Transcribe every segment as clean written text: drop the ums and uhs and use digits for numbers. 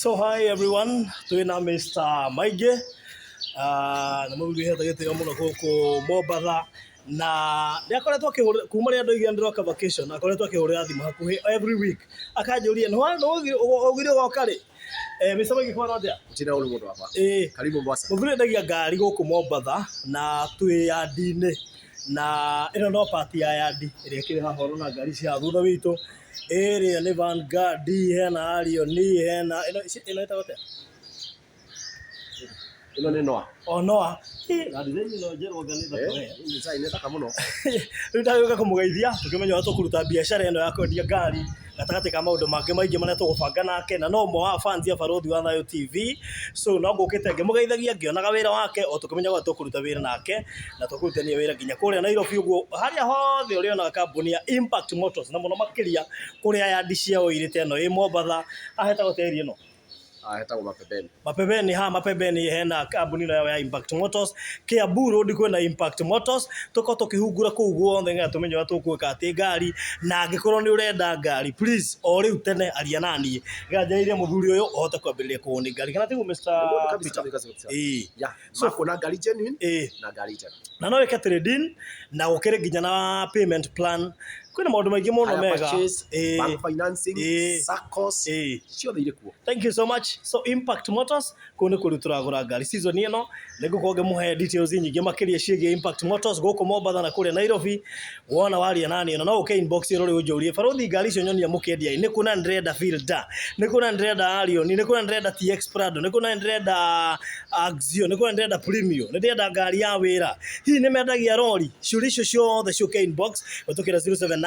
So hi everyone, twina Mr. Maige na mũthuri hetha gĩtĩo mũno gũkũ Mombatha na nĩakoretwo kuma rĩrĩa ndoigire ndĩroka vacation akoretwo akĩhũrĩra thimũ hakuhĩ every week akanjũria ũgire ũgoka rĩ. Mr. Maige kwa notĩa? Njĩra ũrĩ mũndũ wakwa. Karibu Mombasa. Mũthuri endagia ngari gũkũ Mombatha na twĩ yandi-inĩ na ĩno no part ya yandi ĩrĩa ĩkĩrĩ haha na ngari cia thutha witũ. Area ni Vanguard, hena Arioni, hena ino ĩtagwo atĩa? Ino nĩ Noah. O Noah. Na design ino njerũ nganitha kohe. Design nĩ thaka mũno. Rĩu ndagĩũka kũmũgeithia tũkĩmenya ũrĩa tũkũruta biacara ĩno ya kwendia ngari gatagatĩ ka maũndũ mangĩ maingĩ marĩa tũgũbanga nake na no ũmwe wa fans ya Barũthi wa Thayũ TV. So no ngũkĩte ngĩmũgeithagia ngĩonaga wĩra wake o tũkĩmenya ũrĩa tũkũruta wĩra nake na tũkũrutania wĩra nginya kũrĩa Nairobi ũguo harĩa hothe ũrĩonaga kambuni ya Impact Motors na mũno makĩria kũrĩa yandi ciao irĩte ĩno ĩ Mombatha ahetagwo tĩri ĩno. Hetagwo Mapembeni. Mapembeni Mapembeni hena kambuni ĩyo ya Impact Motors. Kiambu Road kwĩna Impact Motors. Tũko tũkĩhungura kũu guothe nginya tũmenye ũrĩa tũkwĩka atĩ ngari na angĩkorwo nĩ ũrenda ngari please o rĩu tene aria naniĩ ganjĩrĩirie mũthuri ũyũ ũhote kwambĩrĩria kũhũni ngari kana tiguo Mr. Peter. Yeah. So kuna ngari genuine na ngari njega. Na no wĩke trade-in na gũkĩrĩ nginya na payment plan. Kwĩna maũndũ maingĩ mũno mega. Bank financing, SACCOs, ciothe irĩ kuo. Thank you so much. So Impact Motors kũu nĩ kũrĩa tũragũra ngari season ĩno nĩngũkorwo ngĩmũhe details nyingĩ makĩria ciĩgiĩ Impact Motors gũkũ Mombatha na kũrĩa Nairobi. Wona waria nani ĩno no ũke inbox ĩno rĩu ũnjũrie Barũthi ngari icio nyonia mũkĩendia nĩ kuna ndĩrenda Fielder, nĩ kuna ndĩrenda Arioni, nĩ kuna ndĩrenda TX Prado, nĩ kuna ndĩrenda Axio, nĩ kuna ndĩrenda Premium, nĩ ndĩrenda ngari ya wĩra. Hihi nĩ mendagia rori. Ciũria icio ciothe ciũke inbox ũtũkĩra 0798008008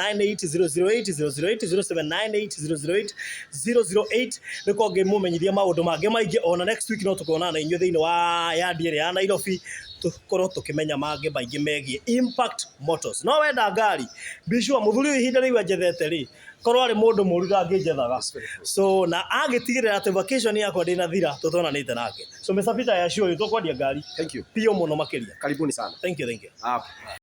nĩko ngĩmũmenyithia maũndũ mangĩ maingĩ ona next week no tũkonana na inyuĩ thĩinĩ wa yandi ĩrĩa ya Nairobi tũkorwo tũkĩmenya mangĩ maingĩ megiĩ Impact Motors. No wenda ngari bishua mũthuri ũyũ ihinda rĩu anjethete rĩ korwo arĩ mũndũ mũru ndangĩnjethaga. So na agĩtigĩrĩra atĩ vacation yakwa ndĩnathira tũtonanĩte nake. So Mr. Peter ya sure tũkwendia ngari. Thank you. Pio mũno makĩria. Karibuni sana. Thank you.